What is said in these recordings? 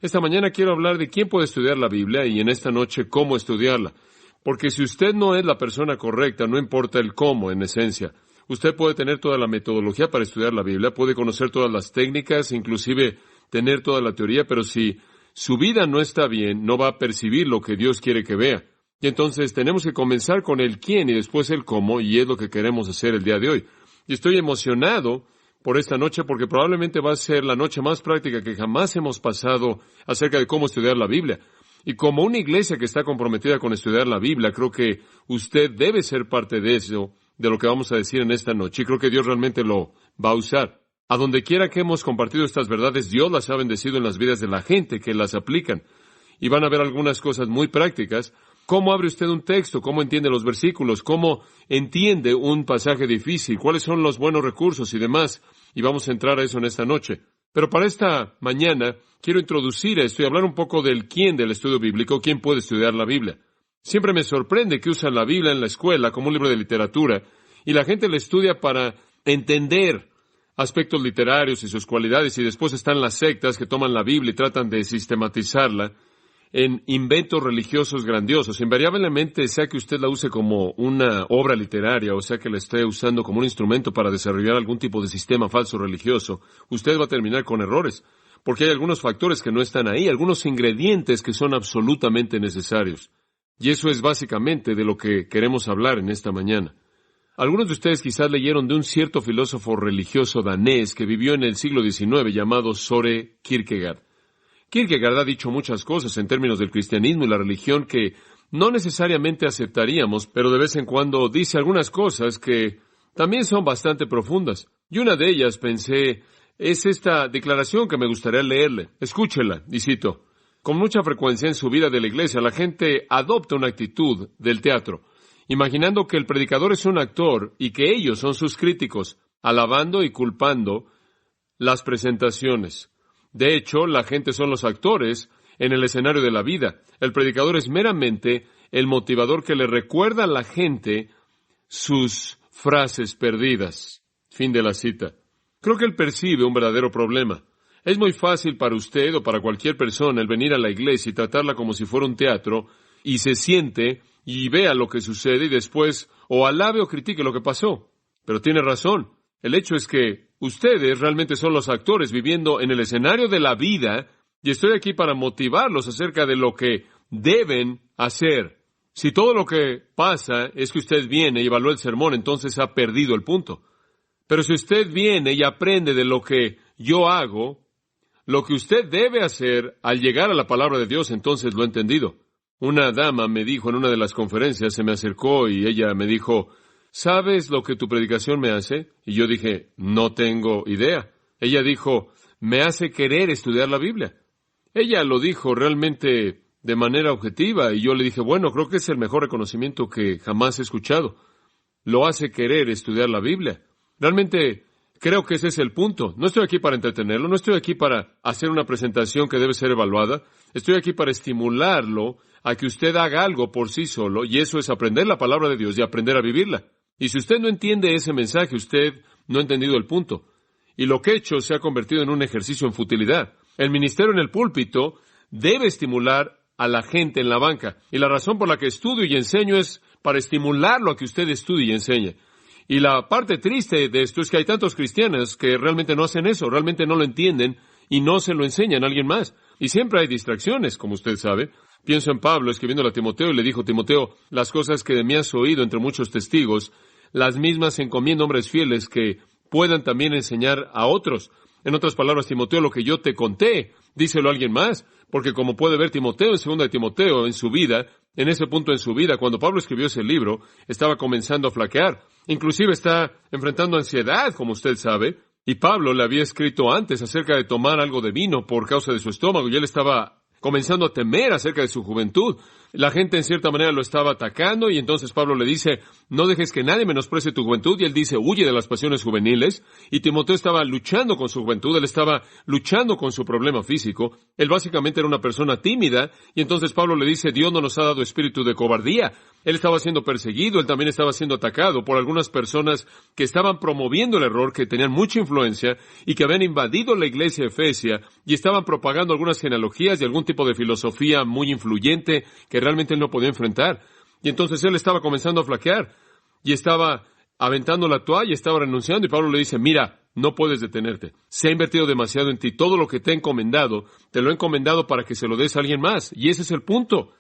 Esta mañana quiero hablar de quién puede estudiar la Biblia y en esta noche cómo estudiarla. Porque si usted no es la persona correcta, no importa el cómo en esencia. Usted puede tener toda la metodología para estudiar la Biblia, puede conocer todas las técnicas, inclusive tener toda la teoría, pero si su vida no está bien, no va a percibir lo que Dios quiere que vea. Y entonces tenemos que comenzar con el quién y después el cómo, y es lo que queremos hacer el día de hoy. Y estoy emocionado por esta noche porque probablemente va a ser la noche más práctica que jamás hemos pasado acerca de cómo estudiar la Biblia. Y como una iglesia que está comprometida con estudiar la Biblia, creo que usted debe ser parte de eso, de lo que vamos a decir en esta noche. Y creo que Dios realmente lo va a usar. A donde quiera que hemos compartido estas verdades, Dios las ha bendecido en las vidas de la gente que las aplican. Y van a ver algunas cosas muy prácticas. ¿Cómo abre usted un texto? ¿Cómo entiende los versículos? ¿Cómo entiende un pasaje difícil? ¿Cuáles son los buenos recursos y demás? Y vamos a entrar a eso en esta noche. Pero para esta mañana quiero introducir esto y hablar un poco del quién del estudio bíblico, quién puede estudiar la Biblia. Siempre me sorprende que usan la Biblia en la escuela como un libro de literatura y la gente la estudia para entender aspectos literarios y sus cualidades y después están las sectas que toman la Biblia y tratan de sistematizarla en inventos religiosos grandiosos. Invariablemente, sea que usted la use como una obra literaria o sea que la esté usando como un instrumento para desarrollar algún tipo de sistema falso religioso, usted va a terminar con errores, porque hay algunos factores que no están ahí, algunos ingredientes que son absolutamente necesarios. Y eso es básicamente de lo que queremos hablar en esta mañana. Algunos de ustedes quizás leyeron de un cierto filósofo religioso danés que vivió en el siglo XIX llamado Søren Kierkegaard. Kierkegaard ha dicho muchas cosas en términos del cristianismo y la religión que no necesariamente aceptaríamos, pero de vez en cuando dice algunas cosas que también son bastante profundas. Y una de ellas, pensé, es esta declaración que me gustaría leerle. Escúchela, y cito: con mucha frecuencia en su vida de la iglesia, la gente adopta una actitud del teatro, imaginando que el predicador es un actor y que ellos son sus críticos, alabando y culpando las presentaciones. De hecho, la gente son los actores en el escenario de la vida. El predicador es meramente el motivador que le recuerda a la gente sus frases perdidas. Fin de la cita. Creo que él percibe un verdadero problema. Es muy fácil para usted o para cualquier persona el venir a la iglesia y tratarla como si fuera un teatro y se siente y vea lo que sucede y después o alabe o critique lo que pasó. Pero tiene razón. El hecho es que ustedes realmente son los actores viviendo en el escenario de la vida y estoy aquí para motivarlos acerca de lo que deben hacer. Si todo lo que pasa es que usted viene y evalúa el sermón, entonces ha perdido el punto. Pero si usted viene y aprende de lo que yo hago, lo que usted debe hacer al llegar a la palabra de Dios, entonces lo ha entendido. Una dama me dijo en una de las conferencias, se me acercó y ella me dijo: ¿sabes lo que tu predicación me hace? Y yo dije: no tengo idea. Ella dijo: me hace querer estudiar la Biblia. Ella lo dijo realmente de manera objetiva y yo le dije: bueno, creo que es el mejor reconocimiento que jamás he escuchado. Lo hace querer estudiar la Biblia. Realmente creo que ese es el punto. No estoy aquí para entretenerlo, no estoy aquí para hacer una presentación que debe ser evaluada. Estoy aquí para estimularlo a que usted haga algo por sí solo, y eso es aprender la palabra de Dios y aprender a vivirla. Y si usted no entiende ese mensaje, usted no ha entendido el punto. Y lo que he hecho se ha convertido en un ejercicio en futilidad. El ministerio en el púlpito debe estimular a la gente en la banca. Y la razón por la que estudio y enseño es para estimularlo a que usted estudie y enseñe. Y la parte triste de esto es que hay tantos cristianos que realmente no hacen eso, realmente no lo entienden y no se lo enseñan a alguien más. Y siempre hay distracciones, como usted sabe. Pienso en Pablo escribiéndole a Timoteo y le dijo: Timoteo, las cosas que de mí has oído entre muchos testigos, las mismas encomiendo a hombres fieles que puedan también enseñar a otros. En otras palabras, Timoteo, lo que yo te conté, díselo a alguien más, porque como puede ver Timoteo en 2 de Timoteo, en su vida, en ese punto en su vida, cuando Pablo escribió ese libro, estaba comenzando a flaquear. Inclusive está enfrentando ansiedad, como usted sabe, y Pablo le había escrito antes acerca de tomar algo de vino por causa de su estómago, y él estaba comenzando a temer acerca de su juventud. La gente en cierta manera lo estaba atacando y entonces Pablo le dice: no dejes que nadie menosprecie tu juventud, y él dice: huye de las pasiones juveniles. Y Timoteo estaba luchando con su juventud, él estaba luchando con su problema físico. Él básicamente era una persona tímida y entonces Pablo le dice: Dios no nos ha dado espíritu de cobardía, Él estaba siendo perseguido, él también estaba siendo atacado por algunas personas que estaban promoviendo el error, que tenían mucha influencia y que habían invadido la iglesia efesia y estaban propagando algunas genealogías y algún tipo de filosofía muy influyente que realmente él no podía enfrentar. Y entonces él estaba comenzando a flaquear y estaba aventando la toalla, estaba renunciando, y Pablo le dice, mira, no puedes detenerte. Se ha invertido demasiado en ti. Todo lo que te he encomendado, te lo he encomendado para que se lo des a alguien más. Y ese es el punto.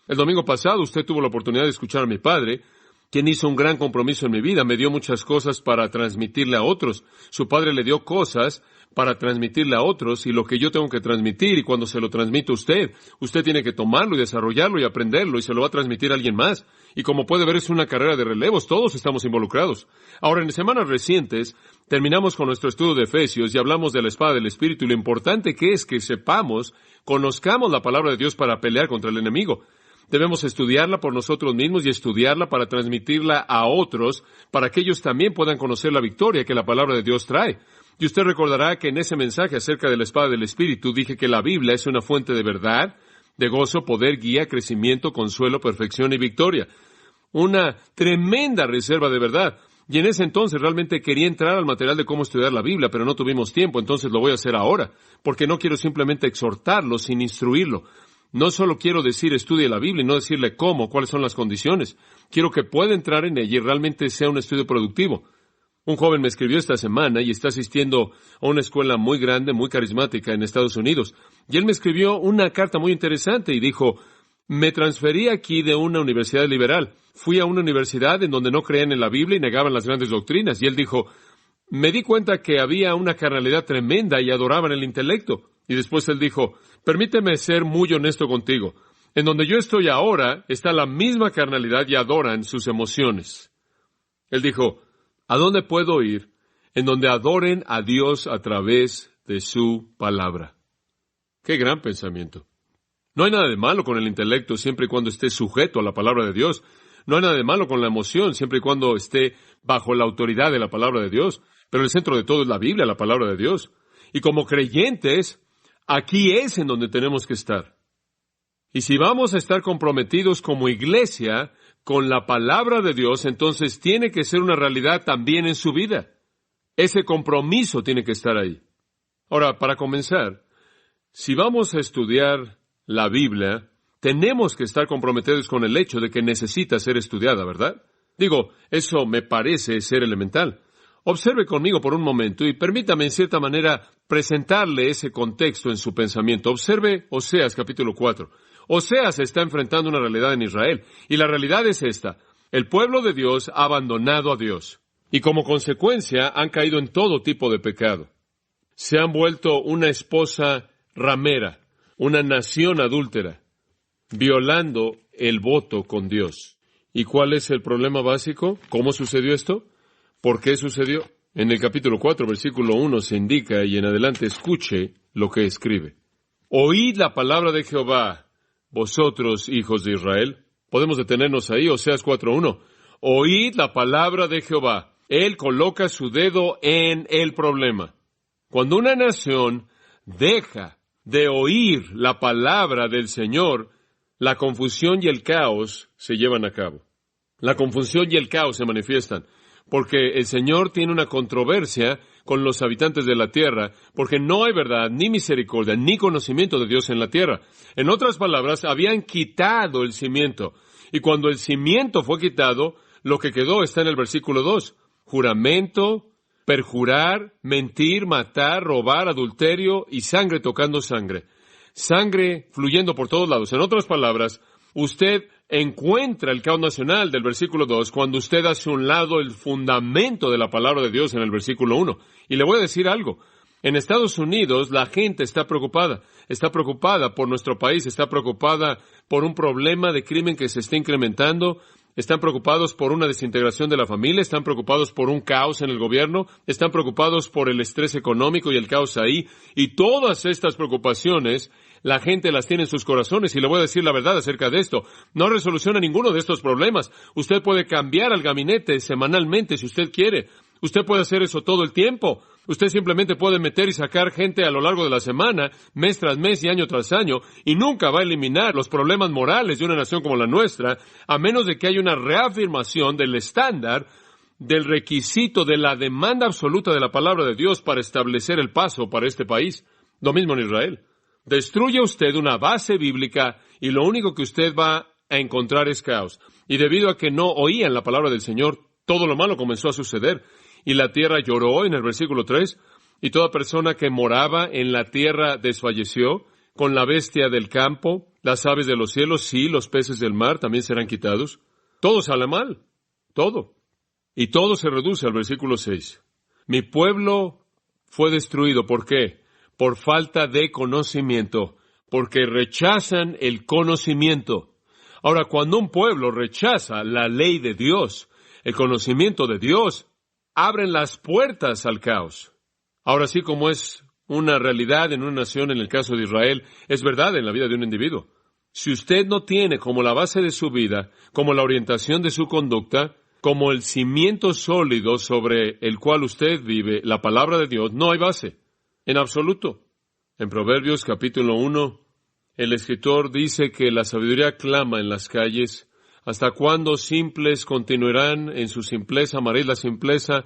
El domingo pasado usted tuvo la oportunidad de escuchar a mi padre, quien hizo un gran compromiso en mi vida. Me dio muchas cosas para transmitirle a otros. Su padre le dio cosas para transmitirle a otros, y lo que yo tengo que transmitir, y cuando se lo transmito a usted, usted tiene que tomarlo y desarrollarlo y aprenderlo, y se lo va a transmitir a alguien más. Y como puede ver, es una carrera de relevos, todos estamos involucrados. Ahora, en semanas recientes, terminamos con nuestro estudio de Efesios y hablamos de la espada del Espíritu y lo importante que es que conozcamos la palabra de Dios para pelear contra el enemigo. Debemos estudiarla por nosotros mismos y estudiarla para transmitirla a otros, para que ellos también puedan conocer la victoria que la palabra de Dios trae. Y usted recordará que en ese mensaje acerca de la espada del Espíritu dije que la Biblia es una fuente de verdad, de gozo, poder, guía, crecimiento, consuelo, perfección y victoria. Una tremenda reserva de verdad. Y en ese entonces realmente quería entrar al material de cómo estudiar la Biblia, pero no tuvimos tiempo, entonces lo voy a hacer ahora, porque no quiero simplemente exhortarlo sin instruirlo. No solo quiero decir estudie la Biblia y no decirle cómo, cuáles son las condiciones. Quiero que pueda entrar en ella y realmente sea un estudio productivo. Un joven me escribió esta semana y está asistiendo a una escuela muy grande, muy carismática en Estados Unidos. Y él me escribió una carta muy interesante y dijo, me transferí aquí de una universidad liberal. Fui a una universidad en donde no creían en la Biblia y negaban las grandes doctrinas. Y él dijo, me di cuenta que había una carnalidad tremenda y adoraban el intelecto. Y después él dijo, permíteme ser muy honesto contigo. En donde yo estoy ahora está la misma carnalidad y adoran sus emociones. Él dijo, ¿a dónde puedo ir en donde adoren a Dios a través de su palabra? ¡Qué gran pensamiento! No hay nada de malo con el intelecto siempre y cuando esté sujeto a la palabra de Dios. No hay nada de malo con la emoción siempre y cuando esté bajo la autoridad de la palabra de Dios. Pero el centro de todo es la Biblia, la palabra de Dios. Y como creyentes, aquí es en donde tenemos que estar. Y si vamos a estar comprometidos como iglesia con la palabra de Dios, entonces tiene que ser una realidad también en su vida. Ese compromiso tiene que estar ahí. Ahora, para comenzar, si vamos a estudiar la Biblia, tenemos que estar comprometidos con el hecho de que necesita ser estudiada, ¿verdad? Digo, eso me parece ser elemental. Observe conmigo por un momento y permítame en cierta manera presentarle ese contexto en su pensamiento. Observe Oseas capítulo 4. Oseas está enfrentando una realidad en Israel, y la realidad es esta. El pueblo de Dios ha abandonado a Dios, y como consecuencia han caído en todo tipo de pecado. Se han vuelto una esposa ramera, una nación adúltera, violando el voto con Dios. ¿Y cuál es el problema básico? ¿Cómo sucedió esto? ¿Por qué sucedió? En el capítulo 4, versículo 1 se indica, y en adelante escuche lo que escribe. Oíd la palabra de Jehová, vosotros, hijos de Israel. Podemos detenernos ahí, Oseas 4:1. Oíd la palabra de Jehová. Él coloca su dedo en el problema. Cuando una nación deja de oír la palabra del Señor, la confusión y el caos se llevan a cabo. La confusión y el caos se manifiestan, porque el Señor tiene una controversia con los habitantes de la tierra, porque no hay verdad, ni misericordia, ni conocimiento de Dios en la tierra. En otras palabras, habían quitado el cimiento. Y cuando el cimiento fue quitado, lo que quedó está en el versículo 2. Juramento, perjurar, mentir, matar, robar, adulterio y sangre tocando sangre. Sangre fluyendo por todos lados. En otras palabras, usted encuentra el caos nacional del versículo 2 cuando usted hace a un lado el fundamento de la palabra de Dios en el versículo 1. Y le voy a decir algo. En Estados Unidos la gente está preocupada por nuestro país, está preocupada por un problema de crimen que se está incrementando, están preocupados por una desintegración de la familia, están preocupados por un caos en el gobierno, están preocupados por el estrés económico y el caos ahí, y todas estas preocupaciones la gente las tiene en sus corazones, y le voy a decir la verdad acerca de esto. No resoluciona ninguno de estos problemas. Usted puede cambiar al gabinete semanalmente si usted quiere. Usted puede hacer eso todo el tiempo. Usted simplemente puede meter y sacar gente a lo largo de la semana, mes tras mes y año tras año, y nunca va a eliminar los problemas morales de una nación como la nuestra, a menos de que haya una reafirmación del estándar, del requisito, de la demanda absoluta de la palabra de Dios para establecer el paso para este país. Lo mismo en Israel. Destruye usted una base bíblica y lo único que usted va a encontrar es caos. Y debido a que no oían la palabra del Señor, todo lo malo comenzó a suceder. Y la tierra lloró en el versículo 3, y toda persona que moraba en la tierra desfalleció, con la bestia del campo, las aves de los cielos, sí, los peces del mar también serán quitados. Todo sale mal, todo. Y todo se reduce al versículo 6. Mi pueblo fue destruido, ¿por qué? Por falta de conocimiento, porque rechazan el conocimiento. Ahora, cuando un pueblo rechaza la ley de Dios, el conocimiento de Dios, abren las puertas al caos. Ahora sí, como es una realidad en una nación, en el caso de Israel, es verdad en la vida de un individuo. Si usted no tiene como la base de su vida, como la orientación de su conducta, como el cimiento sólido sobre el cual usted vive, la palabra de Dios, no hay base, en absoluto. En Proverbios capítulo 1, el escritor dice que la sabiduría clama en las calles. ¿Hasta cuándo simples continuarán en su simpleza? Amaréis la simpleza.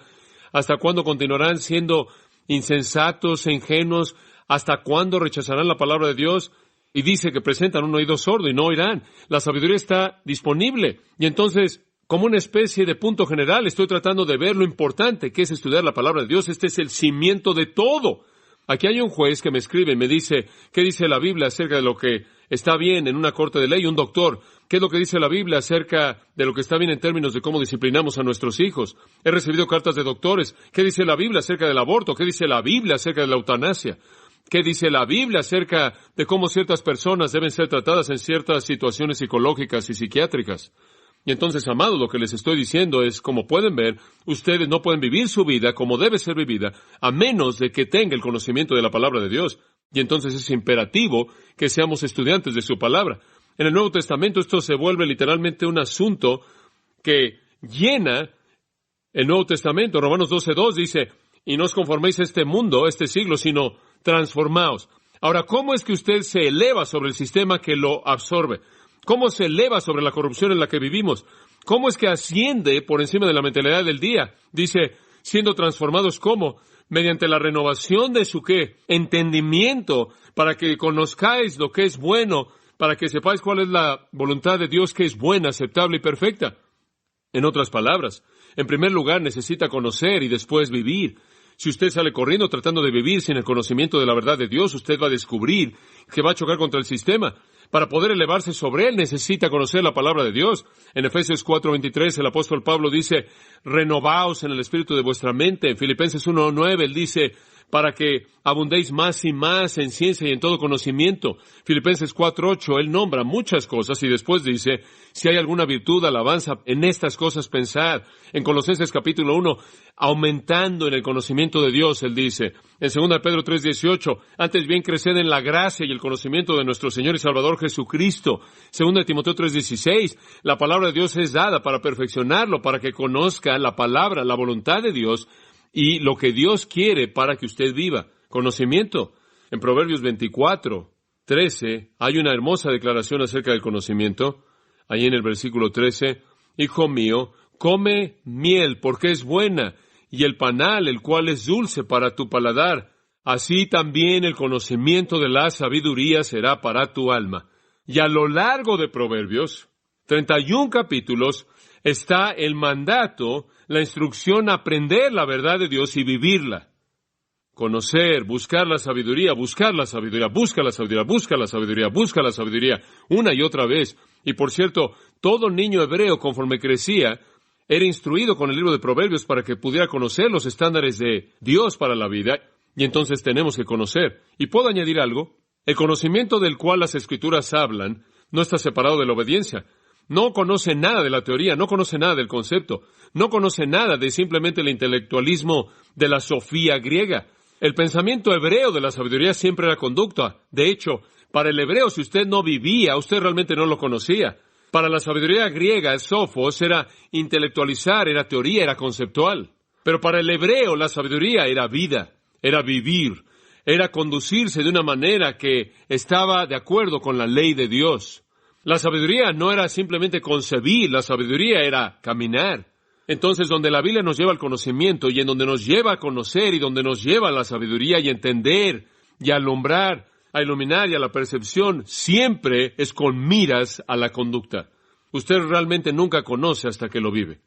¿Hasta cuándo continuarán siendo insensatos e ingenuos? ¿Hasta cuándo rechazarán la palabra de Dios? Y dice que presentan un oído sordo y no oirán. La sabiduría está disponible. Y entonces, como una especie de punto general, estoy tratando de ver lo importante que es estudiar la palabra de Dios. Este es el cimiento de todo. Aquí hay un juez que me escribe y me dice, ¿qué dice la Biblia acerca de lo que está bien en una corte de ley? Un doctor, ¿qué es lo que dice la Biblia acerca de lo que está bien en términos de cómo disciplinamos a nuestros hijos? He recibido cartas de doctores. ¿Qué dice la Biblia acerca del aborto? ¿Qué dice la Biblia acerca de la eutanasia? ¿Qué dice la Biblia acerca de cómo ciertas personas deben ser tratadas en ciertas situaciones psicológicas y psiquiátricas? Y entonces, amados, lo que les estoy diciendo es, como pueden ver, ustedes no pueden vivir su vida como debe ser vivida, a menos de que tenga el conocimiento de la palabra de Dios. Y entonces es imperativo que seamos estudiantes de su palabra. En el Nuevo Testamento esto se vuelve literalmente un asunto que llena el Nuevo Testamento. Romanos 12:2 dice, y no os conforméis a este mundo, este siglo, sino transformaos. Ahora, ¿cómo es que usted se eleva sobre el sistema que lo absorbe? ¿Cómo se eleva sobre la corrupción en la que vivimos? ¿Cómo es que asciende por encima de la mentalidad del día? Dice, siendo transformados, ¿cómo? Mediante la renovación de su, ¿qué? Entendimiento, para que conozcáis lo que es bueno, para que sepáis cuál es la voluntad de Dios, que es buena, aceptable y perfecta. En otras palabras, en primer lugar necesita conocer y después vivir. Si usted sale corriendo tratando de vivir sin el conocimiento de la verdad de Dios, usted va a descubrir que va a chocar contra el sistema. Para poder elevarse sobre él necesita conocer la palabra de Dios. En Efesios 4:23 el apóstol Pablo dice, renovaos en el espíritu de vuestra mente. En Filipenses 1:9 él dice, para que abundéis más y más en ciencia y en todo conocimiento. Filipenses 4:8 él nombra muchas cosas y después dice, si hay alguna virtud, alabanza, en estas cosas pensad. En Colosenses capítulo 1, aumentando en el conocimiento de Dios, él dice. En 2 Pedro 3:18, antes bien creced en la gracia y el conocimiento de nuestro Señor y Salvador Jesucristo. 2 Timoteo 3:16, la palabra de Dios es dada para perfeccionarlo, para que conozca la palabra, la voluntad de Dios, y lo que Dios quiere para que usted viva. Conocimiento. En Proverbios 24:13 hay una hermosa declaración acerca del conocimiento. Ahí en el versículo 13, hijo mío, come miel porque es buena, y el panal, el cual es dulce para tu paladar. Así también el conocimiento de la sabiduría será para tu alma. Y a lo largo de Proverbios, 31 capítulos, está el mandato, la instrucción a aprender la verdad de Dios y vivirla. Conocer, buscar la sabiduría, buscar la sabiduría, busca la sabiduría, busca la sabiduría, busca la sabiduría, una y otra vez. Y por cierto, todo niño hebreo, conforme crecía, era instruido con el libro de Proverbios para que pudiera conocer los estándares de Dios para la vida. Y entonces tenemos que conocer. Y puedo añadir algo. El conocimiento del cual las Escrituras hablan no está separado de la obediencia. No conoce nada de la teoría, no conoce nada del concepto, no conoce nada de simplemente el intelectualismo de la sofía griega. El pensamiento hebreo de la sabiduría siempre era conducta. De hecho, para el hebreo, si usted no vivía, usted realmente no lo conocía. Para la sabiduría griega, sofos era intelectualizar, era teoría, era conceptual. Pero para el hebreo la sabiduría era vida, era vivir, era conducirse de una manera que estaba de acuerdo con la ley de Dios. La sabiduría no era simplemente concebir, la sabiduría era caminar. Entonces, donde la Biblia nos lleva al conocimiento y en donde nos lleva a conocer y donde nos lleva a la sabiduría y entender y a alumbrar, a iluminar y a la percepción, siempre es con miras a la conducta. Usted realmente nunca conoce hasta que lo vive.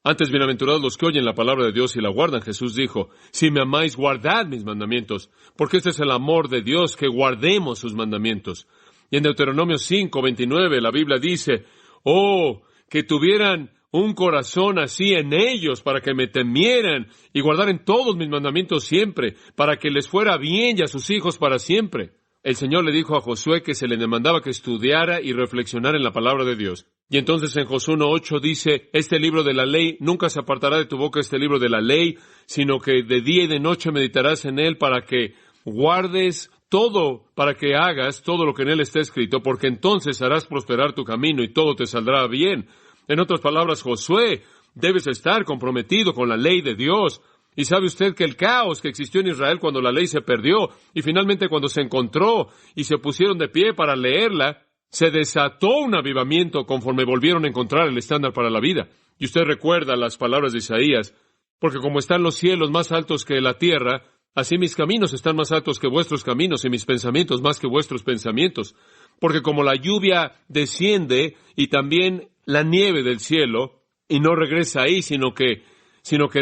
Antes, bienaventurados los que oyen la palabra de Dios y la guardan. Jesús dijo, si me amáis, guardad mis mandamientos, porque este es el amor de Dios, que guardemos sus mandamientos. Y en Deuteronomio 5:29 la Biblia dice, oh, que tuvieran un corazón así en ellos, para que me temieran y guardaran todos mis mandamientos siempre, para que les fuera bien y a sus hijos para siempre. El Señor le dijo a Josué que se le demandaba que estudiara y reflexionara en la palabra de Dios. Y entonces en Josué 1:8 dice, este libro de la ley, nunca se apartará de tu boca este libro de la ley, sino que de día y de noche meditarás en él para que guardes todo, para que hagas todo lo que en él está escrito, porque entonces harás prosperar tu camino y todo te saldrá bien. En otras palabras, Josué, debes estar comprometido con la ley de Dios. Y sabe usted que el caos que existió en Israel cuando la ley se perdió y finalmente cuando se encontró y se pusieron de pie para leerla, se desató un avivamiento conforme volvieron a encontrar el estándar para la vida. Y usted recuerda las palabras de Isaías, porque como están los cielos más altos que la tierra, así mis caminos están más altos que vuestros caminos y mis pensamientos más que vuestros pensamientos. Porque como la lluvia desciende y también la nieve del cielo, y no regresa ahí, sino que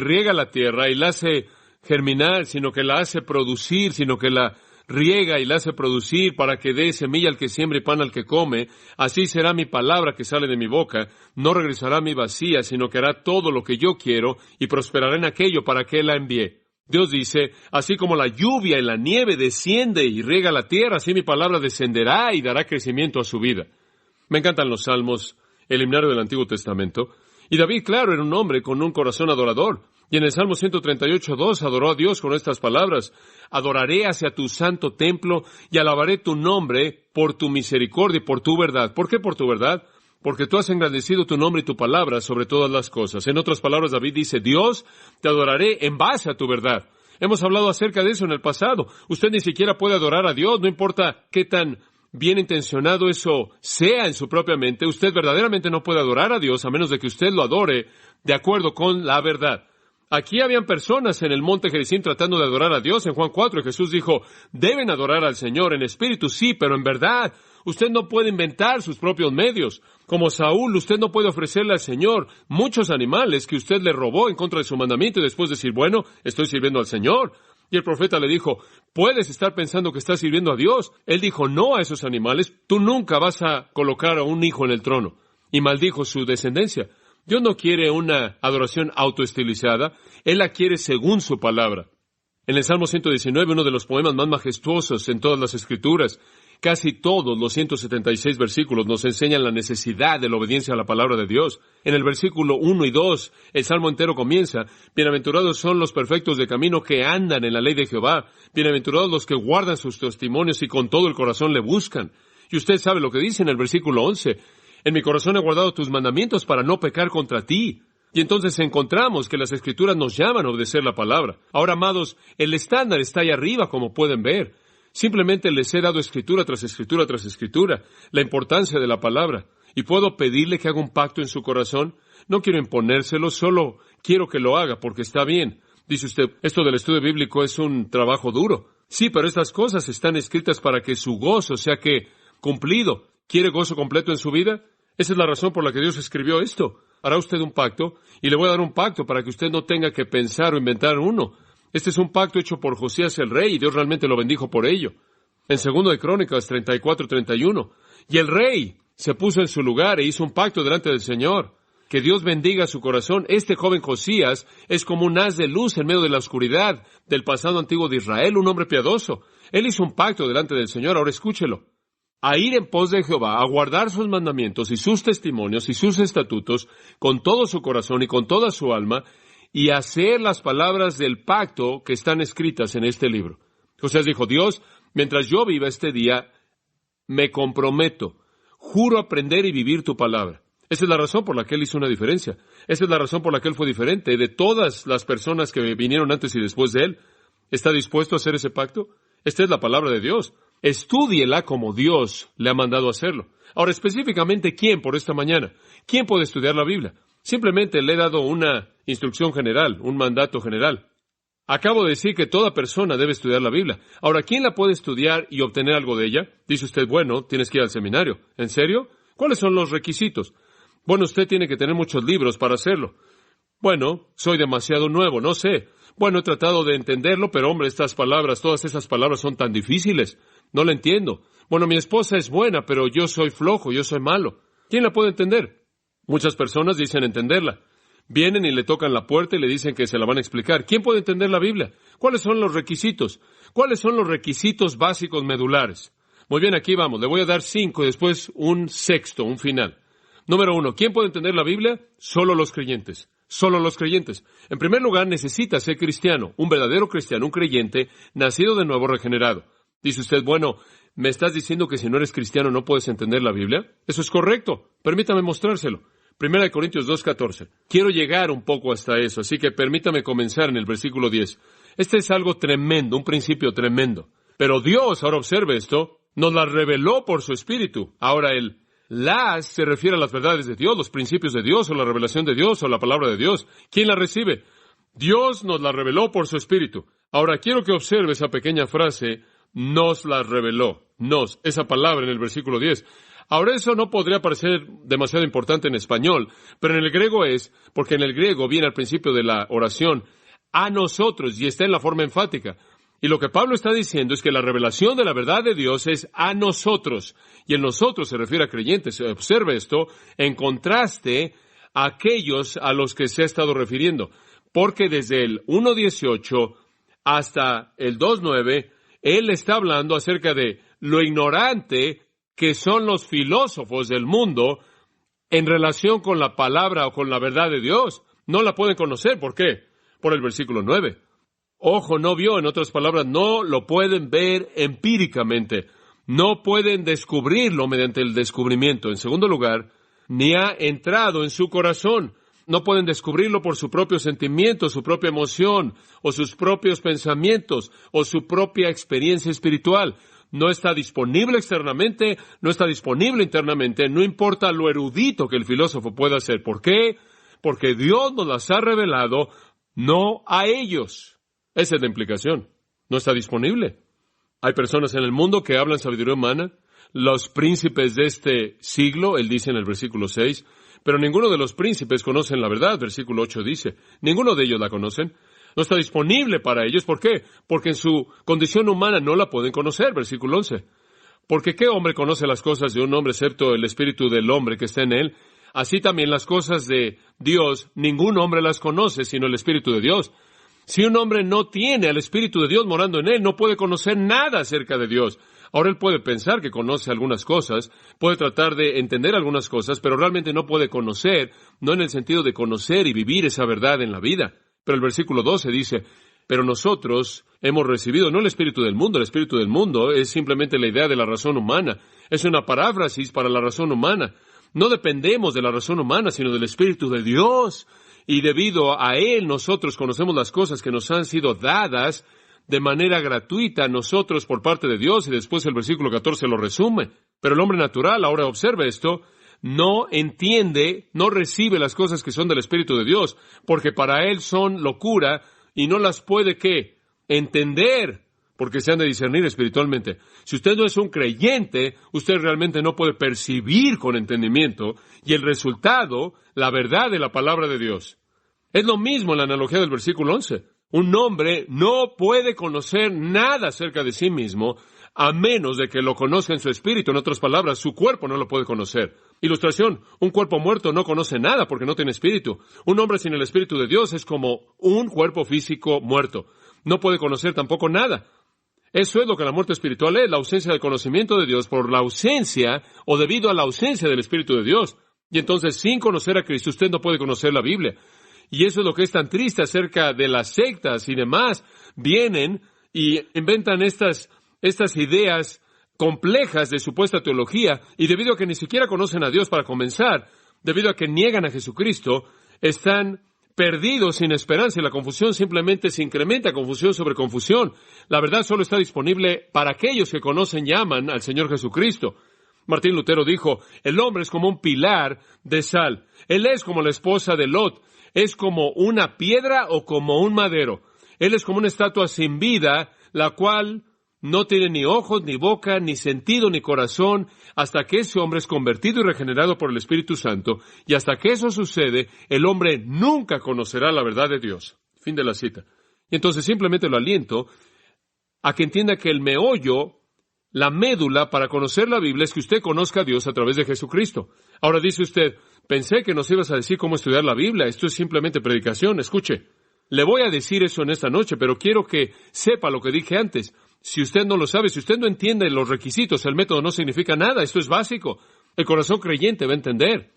riega la tierra y la hace germinar, sino que la hace producir, sino que la riega y la hace producir para que dé semilla al que siembra y pan al que come, así será mi palabra que sale de mi boca, no regresará a mí vacía, sino que hará todo lo que yo quiero y prosperará en aquello para que la envíe. Dios dice, así como la lluvia y la nieve desciende y riega la tierra, así mi palabra descenderá y dará crecimiento a su vida. Me encantan los salmos, el himnario del Antiguo Testamento. Y David, claro, era un hombre con un corazón adorador. Y en el Salmo 138:2 adoró a Dios con estas palabras, adoraré hacia tu santo templo y alabaré tu nombre por tu misericordia y por tu verdad. ¿Por qué por tu verdad? Porque tú has engrandecido tu nombre y tu palabra sobre todas las cosas. En otras palabras, David dice, Dios, te adoraré en base a tu verdad. Hemos hablado acerca de eso en el pasado. Usted ni siquiera puede adorar a Dios, no importa qué tan bien intencionado eso sea en su propia mente. Usted verdaderamente no puede adorar a Dios a menos de que usted lo adore de acuerdo con la verdad. Aquí habían personas en el monte Gerizim tratando de adorar a Dios. En Juan 4, Jesús dijo, deben adorar al Señor en espíritu, sí, pero en verdad. Usted no puede inventar sus propios medios. Como Saúl, usted no puede ofrecerle al Señor muchos animales que usted le robó en contra de su mandamiento y después decir, bueno, estoy sirviendo al Señor. Y el profeta le dijo, puedes estar pensando que estás sirviendo a Dios. Él dijo no a esos animales. Tú nunca vas a colocar a un hijo en el trono. Y maldijo su descendencia. Dios no quiere una adoración autoestilizada. Él la quiere según su palabra. En el Salmo 119, uno de los poemas más majestuosos en todas las Escrituras, casi todos los 176 versículos nos enseñan la necesidad de la obediencia a la palabra de Dios. En el versículo 1 y 2, el Salmo entero comienza, bienaventurados son los perfectos de camino que andan en la ley de Jehová, bienaventurados los que guardan sus testimonios y con todo el corazón le buscan. Y usted sabe lo que dice en el versículo 11, en mi corazón he guardado tus mandamientos para no pecar contra ti. Y entonces encontramos que las Escrituras nos llaman a obedecer la palabra. Ahora, amados, el estándar está ahí arriba, como pueden ver. Simplemente les he dado escritura tras escritura tras escritura, la importancia de la palabra. ¿Y puedo pedirle que haga un pacto en su corazón? No quiero imponérselo, solo quiero que lo haga porque está bien. Dice usted, esto del estudio bíblico es un trabajo duro. Sí, pero estas cosas están escritas para que su gozo sea que cumplido. ¿Quiere gozo completo en su vida? Esa es la razón por la que Dios escribió esto. Hará usted un pacto, y le voy a dar un pacto para que usted no tenga que pensar o inventar uno. Este es un pacto hecho por Josías el rey, y Dios realmente lo bendijo por ello. En 2 de Crónicas 34:31, y el rey se puso en su lugar e hizo un pacto delante del Señor. Que Dios bendiga su corazón. Este joven Josías es como un haz de luz en medio de la oscuridad del pasado antiguo de Israel, un hombre piadoso. Él hizo un pacto delante del Señor. Ahora escúchelo. A ir en pos de Jehová, a guardar sus mandamientos y sus testimonios y sus estatutos con todo su corazón y con toda su alma, y hacer las palabras del pacto que están escritas en este libro. Josías dijo, Dios, mientras yo viva este día, me comprometo, juro aprender y vivir tu palabra. Esa es la razón por la que Él hizo una diferencia. Esa es la razón por la que Él fue diferente de todas las personas que vinieron antes y después de Él. ¿Está dispuesto a hacer ese pacto? Esta es la palabra de Dios. Estúdiela como Dios le ha mandado hacerlo. Ahora, específicamente, ¿quién por esta mañana? ¿Quién puede estudiar la Biblia? Simplemente le he dado una instrucción general, un mandato general. Acabo de decir que toda persona debe estudiar la Biblia. Ahora, ¿quién la puede estudiar y obtener algo de ella? Dice usted, bueno, tienes que ir al seminario. ¿En serio? ¿Cuáles son los requisitos? Bueno, usted tiene que tener muchos libros para hacerlo. Bueno, soy demasiado nuevo, no sé. Bueno, he tratado de entenderlo, pero hombre, todas esas palabras son tan difíciles. No la entiendo. Bueno, mi esposa es buena, pero yo soy flojo, yo soy malo. ¿Quién la puede entender? Muchas personas dicen entenderla. Vienen y le tocan la puerta y le dicen que se la van a explicar. ¿Quién puede entender la Biblia? ¿Cuáles son los requisitos? ¿Cuáles son los requisitos básicos medulares? Muy bien, aquí vamos. Le voy a dar 5 y después un sexto, un final. Número 1. ¿Quién puede entender la Biblia? Solo los creyentes. Solo los creyentes. En primer lugar, necesita ser cristiano, un verdadero cristiano, un creyente, nacido de nuevo, regenerado. Dice usted, bueno, ¿me estás diciendo que si no eres cristiano no puedes entender la Biblia? Eso es correcto. Permítame mostrárselo. 1 Corintios 2:14. Quiero llegar un poco hasta eso, así que permítame comenzar en el versículo 10. Este es algo tremendo, un principio tremendo. Pero Dios, ahora observe esto, nos la reveló por su Espíritu. Ahora las se refiere a las verdades de Dios, los principios de Dios, o la revelación de Dios, o la palabra de Dios. ¿Quién la recibe? Dios nos la reveló por su Espíritu. Ahora quiero que observe esa pequeña frase, nos la reveló. Nos, esa palabra en el versículo 10. Ahora eso no podría parecer demasiado importante en español, pero en el griego es, porque en el griego viene al principio de la oración, a nosotros, y está en la forma enfática. Y lo que Pablo está diciendo es que la revelación de la verdad de Dios es a nosotros, y el nosotros se refiere a creyentes. Observe esto en contraste a aquellos a los que se ha estado refiriendo, porque desde el 1:18 hasta el 2:9, él está hablando acerca de lo ignorante que son los filósofos del mundo en relación con la palabra o con la verdad de Dios. No la pueden conocer. ¿Por qué? Por el versículo 9. Ojo no vio, en otras palabras, no lo pueden ver empíricamente. No pueden descubrirlo mediante el descubrimiento. En segundo lugar, ni ha entrado en su corazón. No pueden descubrirlo por su propio sentimiento, su propia emoción, o sus propios pensamientos, o su propia experiencia espiritual. No está disponible externamente, no está disponible internamente, no importa lo erudito que el filósofo pueda ser. ¿Por qué? Porque Dios nos las ha revelado, no a ellos. Esa es la implicación. No está disponible. Hay personas en el mundo que hablan sabiduría humana. Los príncipes de este siglo, él dice en el versículo 6, pero ninguno de los príncipes conocen la verdad, versículo 8 dice. Ninguno de ellos la conocen. No está disponible para ellos. ¿Por qué? Porque en su condición humana no la pueden conocer, versículo 11. Porque ¿qué hombre conoce las cosas de un hombre excepto el espíritu del hombre que está en él? Así también las cosas de Dios, ningún hombre las conoce sino el espíritu de Dios. Si un hombre no tiene al espíritu de Dios morando en él, no puede conocer nada acerca de Dios. Ahora él puede pensar que conoce algunas cosas, puede tratar de entender algunas cosas, pero realmente no puede conocer, no en el sentido de conocer y vivir esa verdad en la vida. Pero el versículo 12 dice, pero nosotros hemos recibido no el espíritu del mundo es simplemente la idea de la razón humana, es una paráfrasis para la razón humana. No dependemos de la razón humana, sino del espíritu de Dios, y debido a él nosotros conocemos las cosas que nos han sido dadas de manera gratuita a nosotros por parte de Dios, y después el versículo 14 lo resume. Pero el hombre natural, ahora observe esto, no entiende, no recibe las cosas que son del Espíritu de Dios, porque para él son locura y no las puede, ¿qué? Entender, porque se han de discernir espiritualmente. Si usted no es un creyente, usted realmente no puede percibir con entendimiento, y el resultado, la verdad de la palabra de Dios. Es lo mismo en la analogía del versículo 11. Un hombre no puede conocer nada acerca de sí mismo, a menos de que lo conozca en su espíritu. En otras palabras, su cuerpo no lo puede conocer. Ilustración, un cuerpo muerto no conoce nada porque no tiene espíritu. Un hombre sin el espíritu de Dios es como un cuerpo físico muerto. No puede conocer tampoco nada. Eso es lo que la muerte espiritual es, la ausencia del conocimiento de Dios por la ausencia o debido a la ausencia del Espíritu de Dios. Y entonces, sin conocer a Cristo, usted no puede conocer la Biblia. Y eso es lo que es tan triste acerca de las sectas y demás. Vienen y inventan estas ideas complejas de supuesta teología, y debido a que ni siquiera conocen a Dios para comenzar, debido a que niegan a Jesucristo, están perdidos sin esperanza y la confusión simplemente se incrementa, confusión sobre confusión. La verdad solo está disponible para aquellos que conocen y aman al Señor Jesucristo. Martín Lutero dijo, el hombre es como un pilar de sal. Él es como la esposa de Lot. Es como una piedra o como un madero. Él es como una estatua sin vida, la cual no tiene ni ojos, ni boca, ni sentido, ni corazón, hasta que ese hombre es convertido y regenerado por el Espíritu Santo. Y hasta que eso sucede, el hombre nunca conocerá la verdad de Dios. Fin de la cita. Y entonces simplemente lo aliento a que entienda que el meollo, la médula para conocer la Biblia es que usted conozca a Dios a través de Jesucristo. Ahora dice usted, pensé que nos ibas a decir cómo estudiar la Biblia. Esto es simplemente predicación. Escuche, le voy a decir eso en esta noche, pero quiero que sepa lo que dije antes. Si usted no lo sabe, si usted no entiende los requisitos, el método no significa nada. Esto es básico. El corazón creyente va a entender.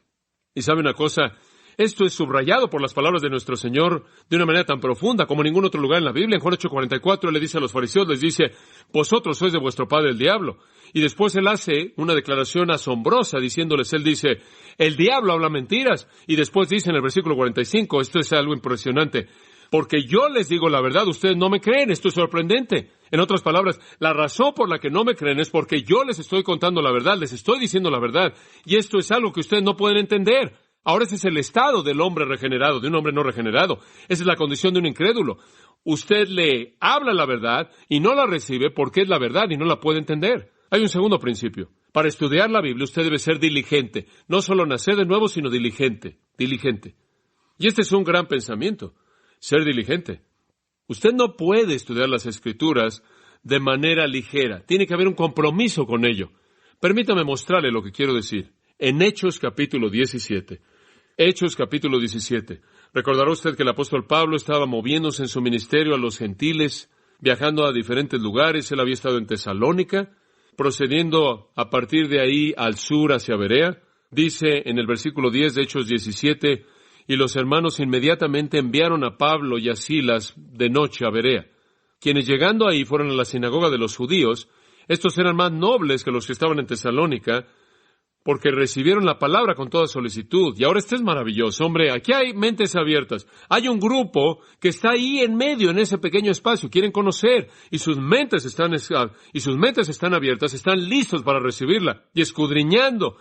Y sabe una cosa, esto es subrayado por las palabras de nuestro Señor de una manera tan profunda como en ningún otro lugar en la Biblia. En Juan 8:44 Él le dice a los fariseos, les dice, vosotros sois de vuestro padre el diablo. Y después Él hace una declaración asombrosa diciéndoles, Él dice, el diablo habla mentiras. Y después dice en el versículo 45, esto es algo impresionante, porque yo les digo la verdad, ustedes no me creen, esto es sorprendente. En otras palabras, la razón por la que no me creen es porque yo les estoy contando la verdad, les estoy diciendo la verdad, y esto es algo que ustedes no pueden entender. Ahora ese es el estado del hombre regenerado, de un hombre no regenerado. Esa es la condición de un incrédulo. Usted le habla la verdad y no la recibe porque es la verdad y no la puede entender. Hay un segundo principio. Para estudiar la Biblia usted debe ser diligente. No solo nacer de nuevo, sino diligente. Diligente. Y este es un gran pensamiento. Ser diligente. Usted no puede estudiar las Escrituras de manera ligera. Tiene que haber un compromiso con ello. Permítame mostrarle lo que quiero decir. En Hechos capítulo 17. Hechos capítulo 17. Recordará usted que el apóstol Pablo estaba moviéndose en su ministerio a los gentiles, viajando a diferentes lugares. Él había estado en Tesalónica, procediendo a partir de ahí al sur hacia Berea. Dice en el versículo 10 de Hechos 17, y los hermanos inmediatamente enviaron a Pablo y a Silas de noche a Berea, quienes llegando ahí fueron a la sinagoga de los judíos. Estos eran más nobles que los que estaban en Tesalónica, porque recibieron la palabra con toda solicitud. Y ahora esto es maravilloso, hombre, aquí hay mentes abiertas. Hay un grupo que está ahí en medio, en ese pequeño espacio, quieren conocer, y sus mentes están abiertas, están listos para recibirla, y escudriñando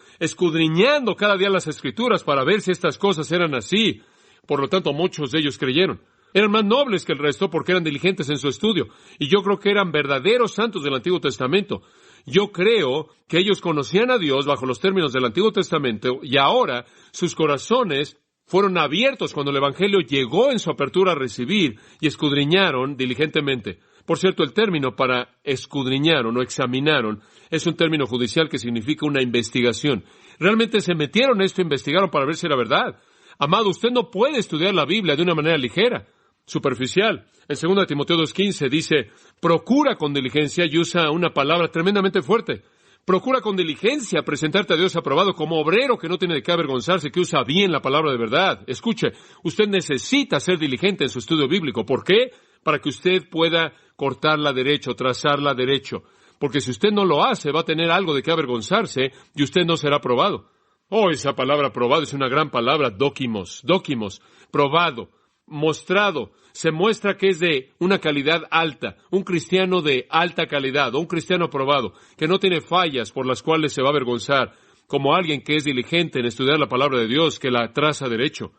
cada día las Escrituras para ver si estas cosas eran así. Por lo tanto, muchos de ellos creyeron. Eran más nobles que el resto porque eran diligentes en su estudio, y yo creo que eran verdaderos santos del Antiguo Testamento. Yo creo que ellos conocían a Dios bajo los términos del Antiguo Testamento y ahora sus corazones fueron abiertos cuando el Evangelio llegó en su apertura a recibir y escudriñaron diligentemente. Por cierto, el término para escudriñaron o examinaron es un término judicial que significa una investigación. Realmente se metieron en esto e investigaron para ver si era verdad. Amado, usted no puede estudiar la Biblia de una manera ligera, superficial. En 2 Timoteo 2:15 dice, procura con diligencia, y usa una palabra tremendamente fuerte. Procura con diligencia presentarte a Dios aprobado como obrero que no tiene de qué avergonzarse, que usa bien la palabra de verdad. Escuche, usted necesita ser diligente en su estudio bíblico. ¿Por qué? Para que usted pueda cortarla derecho, trazarla derecho. Porque si usted no lo hace, va a tener algo de qué avergonzarse y usted no será probado. Oh, esa palabra probado es una gran palabra, dóquimos, probado, mostrado. Se muestra que es de una calidad alta, un cristiano de alta calidad, o un cristiano aprobado, que no tiene fallas por las cuales se va a avergonzar, como alguien que es diligente en estudiar la palabra de Dios, que la traza derecho.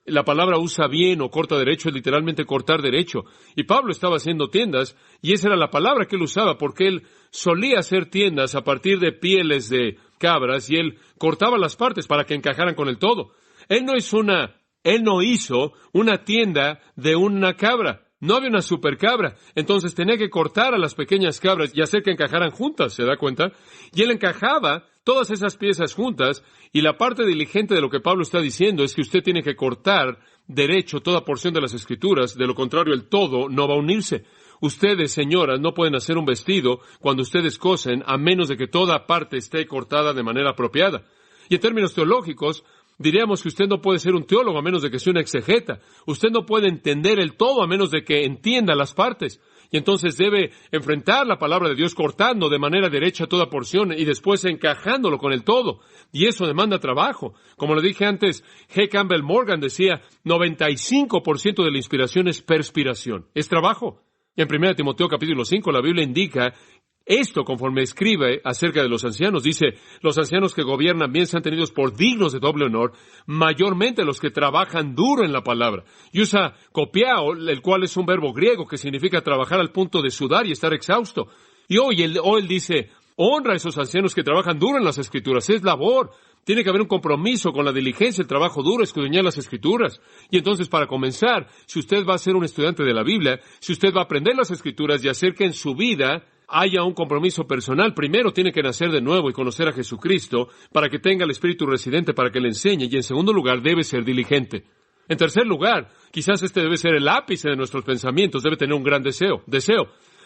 La palabra usa bien o corta derecho es literalmente cortar derecho. Y Pablo estaba haciendo tiendas, y esa era la palabra que él usaba, porque él solía hacer tiendas a partir de pieles de cabras, y él cortaba las partes para que encajaran con el todo. Él no hizo una tienda de una cabra. No había una supercabra. Entonces tenía que cortar a las pequeñas cabras y hacer que encajaran juntas, ¿se da cuenta? Y él encajaba todas esas piezas juntas, y la parte diligente de lo que Pablo está diciendo es que usted tiene que cortar derecho toda porción de las Escrituras, de lo contrario el todo no va a unirse. Ustedes, señoras, no pueden hacer un vestido cuando ustedes cosen a menos de que toda parte esté cortada de manera apropiada. Y en términos teológicos, diríamos que usted no puede ser un teólogo a menos de que sea un exegeta. Usted no puede entender el todo a menos de que entienda las partes. Y entonces debe enfrentar la palabra de Dios cortando de manera derecha toda porción y después encajándolo con el todo. Y eso demanda trabajo. Como le dije antes, G. Campbell Morgan decía, 95% de la inspiración es perspiración. Es trabajo. Y en 1 Timoteo capítulo 5 la Biblia indica esto conforme escribe acerca de los ancianos. Dice, los ancianos que gobiernan bien sean tenidos por dignos de doble honor, mayormente los que trabajan duro en la palabra. Y usa copiao, el cual es un verbo griego que significa trabajar al punto de sudar y estar exhausto. Y hoy él dice, honra a esos ancianos que trabajan duro en las Escrituras. Es labor. Tiene que haber un compromiso con la diligencia, el trabajo duro, escudriñar las Escrituras. Y entonces, para comenzar, si usted va a ser un estudiante de la Biblia, si usted va a aprender las Escrituras y hacer que en su vida haya un compromiso personal, primero tiene que nacer de nuevo y conocer a Jesucristo para que tenga el Espíritu residente para que le enseñe. Y en segundo lugar, debe ser diligente. En tercer lugar, quizás este debe ser el ápice de nuestros pensamientos, debe tener un gran deseo.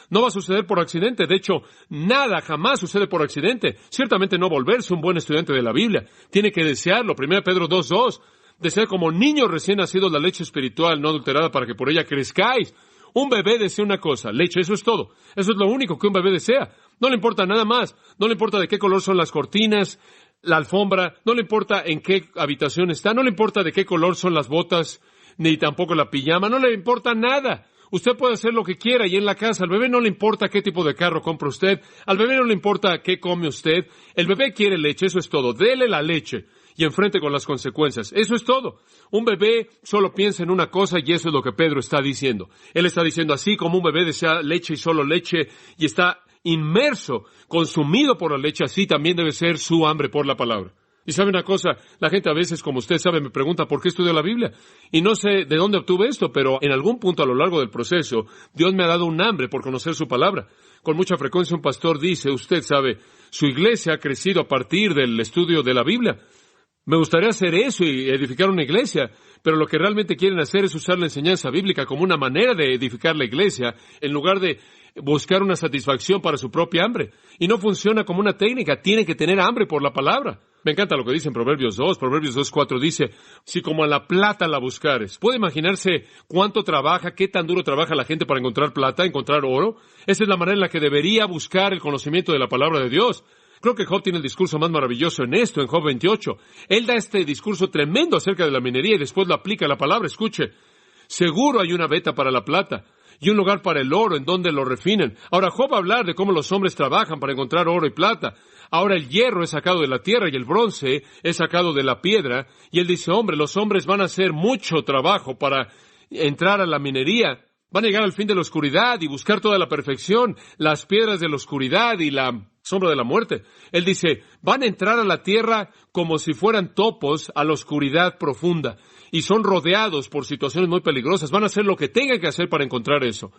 No va a suceder por accidente. De hecho, nada jamás sucede por accidente. Ciertamente no volverse un buen estudiante de la Biblia. Tiene que desearlo. 1 Pedro 2:2. Desear como niños recién nacidos la leche espiritual no adulterada para que por ella crezcáis. Un bebé desea una cosa, leche, eso es todo. Eso es lo único que un bebé desea. No le importa nada más. No le importa de qué color son las cortinas, la alfombra. No le importa en qué habitación está. No le importa de qué color son las botas, ni tampoco la pijama. No le importa nada. Usted puede hacer lo que quiera y en la casa al bebé no le importa qué tipo de carro compra usted. Al bebé no le importa qué come usted. El bebé quiere leche, eso es todo. Dele la leche y enfrente con las consecuencias. Eso es todo. Un bebé solo piensa en una cosa y eso es lo que Pedro está diciendo. Él está diciendo así como un bebé desea leche y solo leche y está inmerso, consumido por la leche, así también debe ser su hambre por la palabra. Y sabe una cosa, la gente a veces, como usted sabe, me pregunta ¿por qué estudio la Biblia? Y no sé de dónde obtuve esto, pero en algún punto a lo largo del proceso, Dios me ha dado un hambre por conocer su palabra. Con mucha frecuencia un pastor dice, usted sabe, su iglesia ha crecido a partir del estudio de la Biblia. Me gustaría hacer eso y edificar una iglesia, pero lo que realmente quieren hacer es usar la enseñanza bíblica como una manera de edificar la iglesia, en lugar de buscar una satisfacción para su propia hambre. Y no funciona como una técnica, tiene que tener hambre por la palabra. Me encanta lo que dice en Proverbios 2:4 dice, si como a la plata la buscares. ¿Puede imaginarse cuánto trabaja, qué tan duro trabaja la gente para encontrar plata, encontrar oro? Esa es la manera en la que debería buscar el conocimiento de la palabra de Dios. Creo que Job tiene el discurso más maravilloso en esto, en Job 28. Él da este discurso tremendo acerca de la minería y después lo aplica a la palabra. Escuche, seguro hay una veta para la plata y un lugar para el oro en donde lo refinen. Ahora Job va a hablar de cómo los hombres trabajan para encontrar oro y plata. Ahora el hierro es sacado de la tierra y el bronce es sacado de la piedra. Y él dice, los hombres van a hacer mucho trabajo para entrar a la minería. Van a llegar al fin de la oscuridad y buscar toda la perfección, las piedras de la oscuridad y la sombra de la muerte. Él dice, van a entrar a la tierra como si fueran topos a la oscuridad profunda y son rodeados por situaciones muy peligrosas. Van a hacer lo que tengan que hacer para encontrar eso.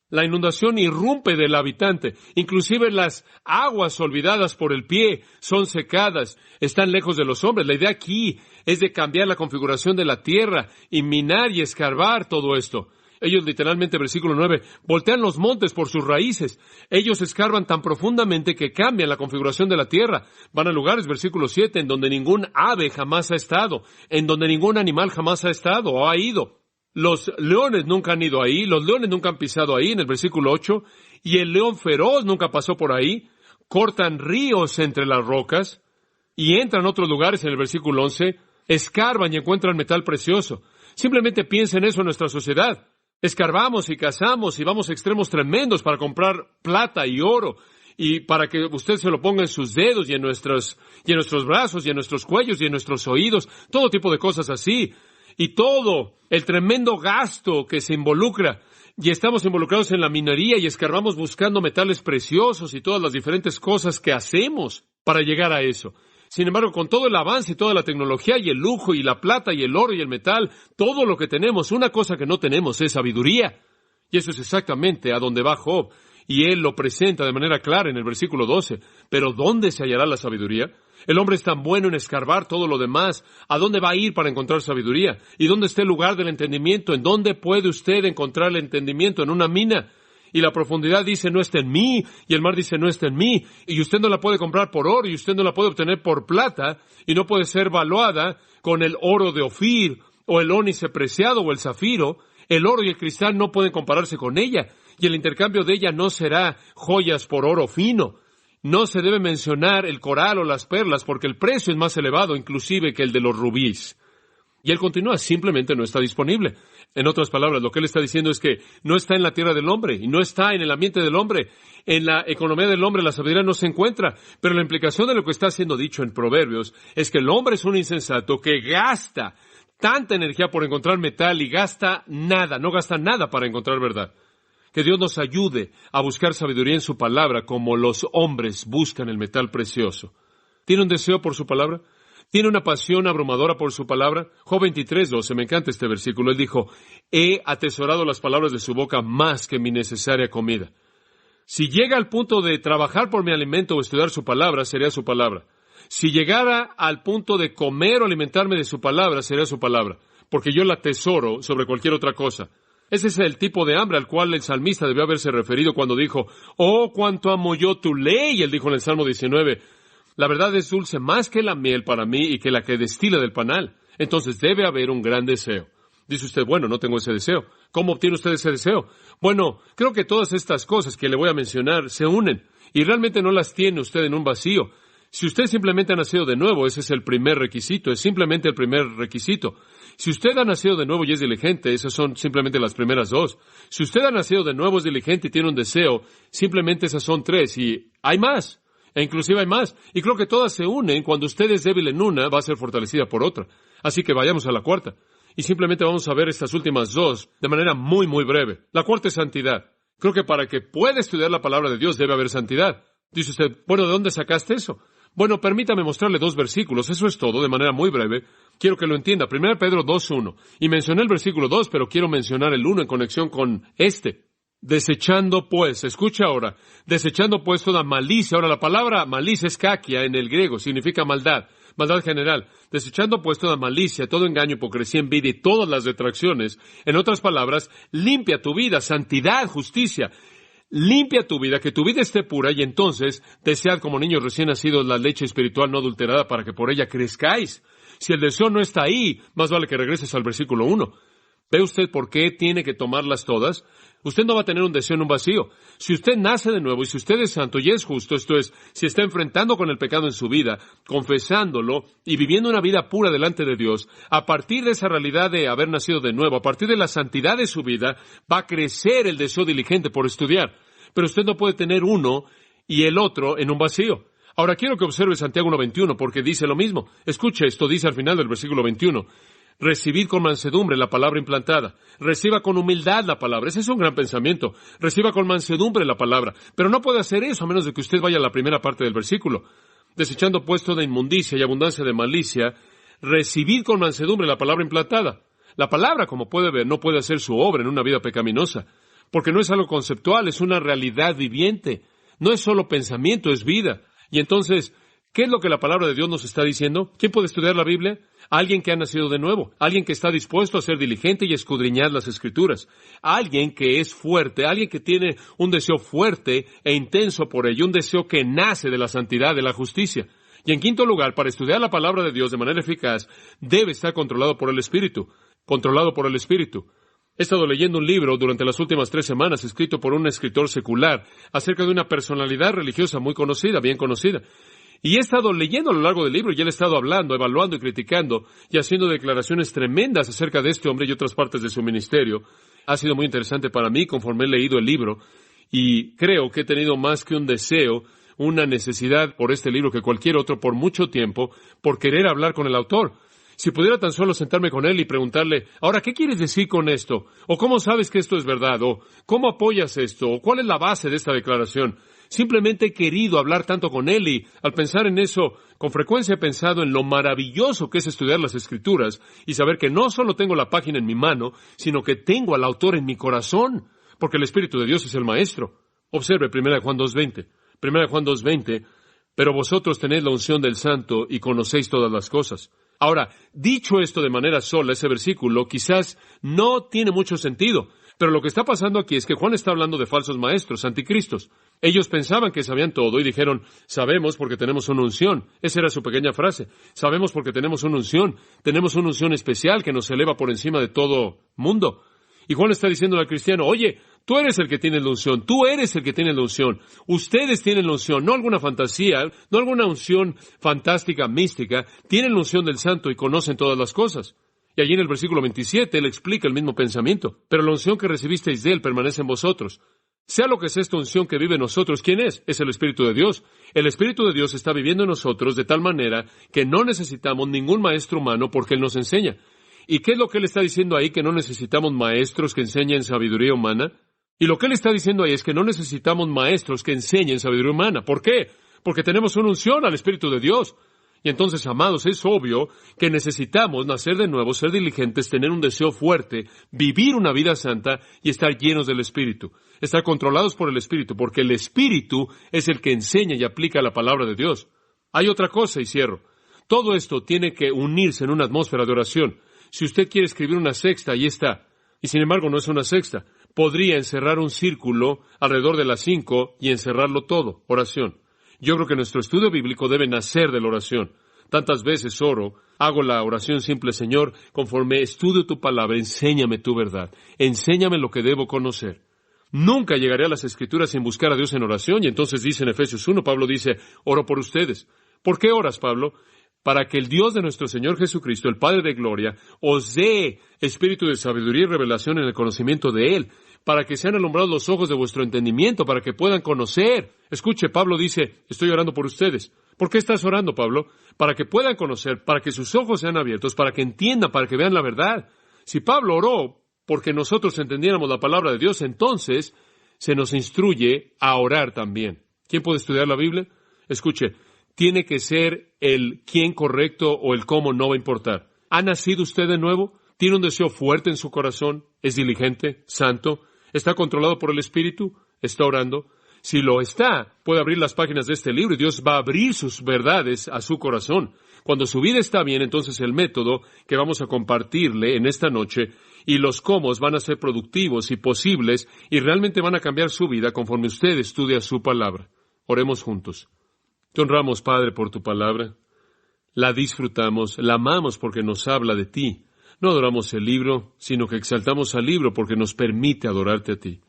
La inundación irrumpe del habitante. Inclusive las aguas olvidadas por el pie son secadas, están lejos de los hombres. La idea aquí es de cambiar la configuración de la tierra y minar y escarbar todo esto. Ellos literalmente, versículo 9, voltean los montes por sus raíces. Ellos escarban tan profundamente que cambian la configuración de la tierra. Van a lugares, versículo 7, en donde ningún ave jamás ha estado, en donde ningún animal jamás ha estado o ha ido. Los leones nunca han ido ahí, los leones nunca han pisado ahí, en el versículo 8, y el león feroz nunca pasó por ahí. Cortan ríos entre las rocas y entran a otros lugares, en el versículo 11, escarban y encuentran metal precioso. Simplemente piensa en eso en nuestra sociedad. Escarbamos y cazamos y vamos a extremos tremendos para comprar plata y oro y para que usted se lo ponga en sus dedos y en nuestros brazos y en nuestros cuellos y en nuestros oídos, todo tipo de cosas así. Y todo el tremendo gasto que se involucra. Y estamos involucrados en la minería y escarbamos buscando metales preciosos y todas las diferentes cosas que hacemos para llegar a eso. Sin embargo, con todo el avance y toda la tecnología y el lujo y la plata y el oro y el metal, todo lo que tenemos, una cosa que no tenemos es sabiduría. Y eso es exactamente a donde va Job. Y él lo presenta de manera clara en el versículo 12. Pero ¿dónde se hallará la sabiduría? El hombre es tan bueno en escarbar todo lo demás. ¿A dónde va a ir para encontrar sabiduría? ¿Y dónde está el lugar del entendimiento? ¿En dónde puede usted encontrar el entendimiento? En una mina. Y la profundidad dice no está en mí, y el mar dice no está en mí, y usted no la puede comprar por oro, y usted no la puede obtener por plata, y no puede ser valuada con el oro de Ofir, o el ónice preciado, o el zafiro. El oro y el cristal no pueden compararse con ella. y el intercambio de ella no será joyas por oro fino. No se debe mencionar el coral o las perlas porque el precio es más elevado inclusive que el de los rubíes. Y él continúa, simplemente no está disponible. En otras palabras, lo que él está diciendo es que no está en la tierra del hombre y no está en el ambiente del hombre. En la economía del hombre la sabiduría no se encuentra. Pero la implicación de lo que está siendo dicho en Proverbios es que el hombre es un insensato que gasta tanta energía por encontrar metal y no gasta nada para encontrar verdad. Que Dios nos ayude a buscar sabiduría en su palabra como los hombres buscan el metal precioso. ¿Tiene un deseo por su palabra? ¿Tiene una pasión abrumadora por su palabra? Job 23:12, me encanta este versículo. Él dijo, he atesorado las palabras de su boca más que mi necesaria comida. Si llega al punto de trabajar por mi alimento o estudiar su palabra, sería su palabra. Si llegara al punto de comer o alimentarme de su palabra, sería su palabra. Porque yo la atesoro sobre cualquier otra cosa. Ese es el tipo de hambre al cual el salmista debió haberse referido cuando dijo, oh, cuánto amo yo tu ley. Él dijo en el Salmo 19, la verdad es dulce más que la miel para mí y que la que destila del panal. Entonces debe haber un gran deseo. Dice usted, bueno, no tengo ese deseo. ¿Cómo obtiene usted ese deseo? Bueno, creo que todas estas cosas que le voy a mencionar se unen y realmente no las tiene usted en un vacío. Si usted simplemente ha nacido de nuevo, ese es el primer requisito, es simplemente el primer requisito. Si usted ha nacido de nuevo y es diligente, esas son simplemente las primeras dos. Si usted ha nacido de nuevo, es diligente y tiene un deseo, simplemente esas son tres y hay más. E inclusive hay más. Y creo que todas se unen. Cuando usted es débil en una, va a ser fortalecida por otra. Así que vayamos a la cuarta. Y simplemente vamos a ver estas últimas dos de manera muy, muy breve. La cuarta es santidad. Creo que para que pueda estudiar la palabra de Dios debe haber santidad. Dice usted, bueno, ¿de dónde sacaste eso? Bueno, permítame mostrarle dos versículos. Eso es todo, de manera muy breve. Quiero que lo entienda. 1 Pedro 2:1. Y mencioné el versículo 2, pero quiero mencionar el 1 en conexión con este. Desechando pues, escucha ahora, desechando pues toda malicia. Ahora la palabra malicia es kakia en el griego, significa maldad general. Desechando pues toda malicia, todo engaño, hipocresía, envidia y todas las detracciones. En otras palabras, limpia tu vida, santidad, justicia. Limpia tu vida, que tu vida esté pura y entonces desead como niños recién nacidos la leche espiritual no adulterada para que por ella crezcáis. Si el deseo no está ahí, más vale que regreses al versículo 1. ¿Ve usted por qué tiene que tomarlas todas? Usted no va a tener un deseo en un vacío. Si usted nace de nuevo y si usted es santo y es justo, esto es, si está enfrentando con el pecado en su vida, confesándolo y viviendo una vida pura delante de Dios, a partir de esa realidad de haber nacido de nuevo, a partir de la santidad de su vida, va a crecer el deseo diligente por estudiar. Pero usted no puede tener uno y el otro en un vacío. Ahora quiero que observe Santiago 1:21 porque dice lo mismo. Escuche esto, dice al final del versículo 21. Recibid con mansedumbre la palabra implantada. Reciba con humildad la palabra. Ese es un gran pensamiento. Reciba con mansedumbre la palabra. Pero no puede hacer eso a menos de que usted vaya a la primera parte del versículo. Desechando pues toda inmundicia y abundancia de malicia, recibid con mansedumbre la palabra implantada. La palabra, como puede ver, no puede hacer su obra en una vida pecaminosa. Porque no es algo conceptual, es una realidad viviente. No es solo pensamiento, es vida. Y entonces, ¿qué es lo que la palabra de Dios nos está diciendo? ¿Quién puede estudiar la Biblia? Alguien que ha nacido de nuevo, alguien que está dispuesto a ser diligente y escudriñar las Escrituras, alguien que es fuerte, alguien que tiene un deseo fuerte e intenso por ello, un deseo que nace de la santidad, de la justicia. Y en quinto lugar, para estudiar la palabra de Dios de manera eficaz, debe estar controlado por el Espíritu, controlado por el Espíritu. He estado leyendo un libro durante las últimas 3 semanas, escrito por un escritor secular, acerca de una personalidad religiosa muy conocida, bien conocida. Y he estado leyendo a lo largo del libro y él ha estado hablando, evaluando y criticando y haciendo declaraciones tremendas acerca de este hombre y otras partes de su ministerio. Ha sido muy interesante para mí conforme he leído el libro y creo que he tenido más que un deseo, una necesidad por este libro que cualquier otro por mucho tiempo, por querer hablar con el autor. Si pudiera tan solo sentarme con él y preguntarle, ahora, ¿qué quieres decir con esto? ¿O cómo sabes que esto es verdad? ¿O cómo apoyas esto? ¿O cuál es la base de esta declaración? Simplemente he querido hablar tanto con él y al pensar en eso, con frecuencia he pensado en lo maravilloso que es estudiar las Escrituras y saber que no solo tengo la página en mi mano, sino que tengo al autor en mi corazón, porque el Espíritu de Dios es el Maestro. Observe 1 Juan 2:20. 1 Juan 2:20, pero vosotros tenéis la unción del Santo y conocéis todas las cosas. Ahora, dicho esto de manera sola, ese versículo quizás no tiene mucho sentido, pero lo que está pasando aquí es que Juan está hablando de falsos maestros, anticristos. Ellos pensaban que sabían todo y dijeron, sabemos porque tenemos una unción. Esa era su pequeña frase. Sabemos porque tenemos una unción especial que nos eleva por encima de todo mundo. Y Juan está diciendo al cristiano, oye, Tú eres el que tiene la unción, tú eres el que tiene la unción. Ustedes tienen la unción, no alguna fantasía, no alguna unción fantástica, mística. Tienen la unción del Santo y conocen todas las cosas. Y allí en el versículo 27 él explica el mismo pensamiento. Pero la unción que recibisteis de él permanece en vosotros. Sea lo que sea esta unción que vive en nosotros, ¿quién es? Es el Espíritu de Dios. El Espíritu de Dios está viviendo en nosotros de tal manera que no necesitamos ningún maestro humano porque Él nos enseña. ¿Y qué es lo que Él está diciendo ahí? Que no necesitamos maestros que enseñen sabiduría humana. Y lo que Él está diciendo ahí es que no necesitamos maestros que enseñen sabiduría humana. ¿Por qué? Porque tenemos una unción al Espíritu de Dios. Y entonces, amados, es obvio que necesitamos nacer de nuevo, ser diligentes, tener un deseo fuerte, vivir una vida santa y estar llenos del Espíritu. Estar controlados por el Espíritu, porque el Espíritu es el que enseña y aplica la palabra de Dios. Hay otra cosa, y cierro. Todo esto tiene que unirse en una atmósfera de oración. Si usted quiere escribir una sexta, ahí está. Y sin embargo, no es una sexta. Podría encerrar un círculo alrededor de las 5 y encerrarlo todo. Oración. Yo creo que nuestro estudio bíblico debe nacer de la oración. Tantas veces oro, hago la oración simple, Señor, conforme estudio tu palabra, enséñame tu verdad, enséñame lo que debo conocer. Nunca llegaré a las Escrituras sin buscar a Dios en oración, y entonces dice en Efesios 1, Pablo dice, oro por ustedes. ¿Por qué oras, Pablo? Para que el Dios de nuestro Señor Jesucristo, el Padre de gloria, os dé espíritu de sabiduría y revelación en el conocimiento de Él, para que sean alumbrados los ojos de vuestro entendimiento, para que puedan conocer. Escuche, Pablo dice, estoy orando por ustedes. ¿Por qué estás orando, Pablo? Para que puedan conocer, para que sus ojos sean abiertos, para que entiendan, para que vean la verdad. Si Pablo oró porque nosotros entendiéramos la palabra de Dios, entonces se nos instruye a orar también. ¿Quién puede estudiar la Biblia? Escuche, tiene que ser el quién correcto o el cómo no va a importar. ¿Ha nacido usted de nuevo? ¿Tiene un deseo fuerte en su corazón? ¿Es diligente? ¿Santo? ¿Está controlado por el Espíritu? ¿Está orando? Si lo está, puede abrir las páginas de este libro y Dios va a abrir sus verdades a su corazón. Cuando su vida está bien, entonces el método que vamos a compartirle en esta noche y los cómo van a ser productivos y posibles y realmente van a cambiar su vida conforme usted estudia su palabra. Oremos juntos. Te honramos, Padre, por tu palabra. La disfrutamos, la amamos porque nos habla de ti. No adoramos el libro, sino que exaltamos al libro porque nos permite adorarte a ti.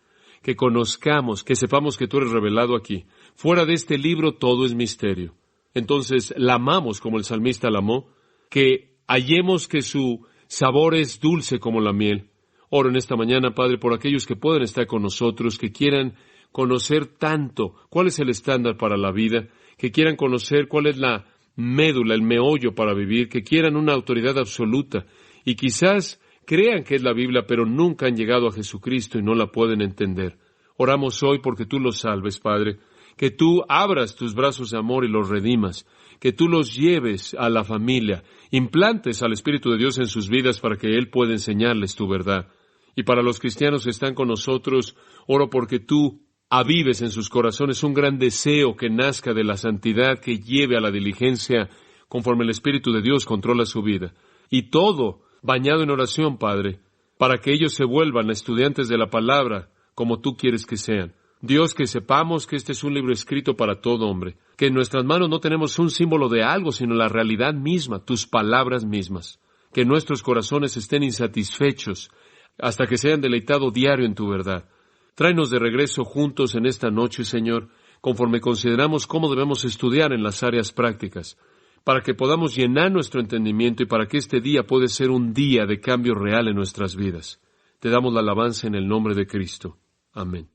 Que conozcamos, que sepamos que tú eres revelado aquí. Fuera de este libro todo es misterio. Entonces la amamos como el salmista la amó, que hallemos que su sabor es dulce como la miel. Oro en esta mañana, Padre, por aquellos que pueden estar con nosotros, que quieran conocer tanto cuál es el estándar para la vida, que quieran conocer cuál es la médula, el meollo para vivir, que quieran una autoridad absoluta y quizás crean que es la Biblia, pero nunca han llegado a Jesucristo y no la pueden entender. Oramos hoy porque tú los salves, Padre, que tú abras tus brazos de amor y los redimas, que tú los lleves a la familia, implantes al Espíritu de Dios en sus vidas para que Él pueda enseñarles tu verdad. Y para los cristianos que están con nosotros, oro porque tú avives en sus corazones un gran deseo que nazca de la santidad que lleve a la diligencia conforme el Espíritu de Dios controla su vida. Y todo bañado en oración, Padre, para que ellos se vuelvan estudiantes de la palabra como tú quieres que sean. Dios, que sepamos que este es un libro escrito para todo hombre, que en nuestras manos no tenemos un símbolo de algo, sino la realidad misma, tus palabras mismas. Que nuestros corazones estén insatisfechos hasta que se hayan deleitado diario en tu verdad. Tráenos de regreso juntos en esta noche, Señor, conforme consideramos cómo debemos estudiar en las áreas prácticas, para que podamos llenar nuestro entendimiento y para que este día pueda ser un día de cambio real en nuestras vidas. Te damos la alabanza en el nombre de Cristo. Amén.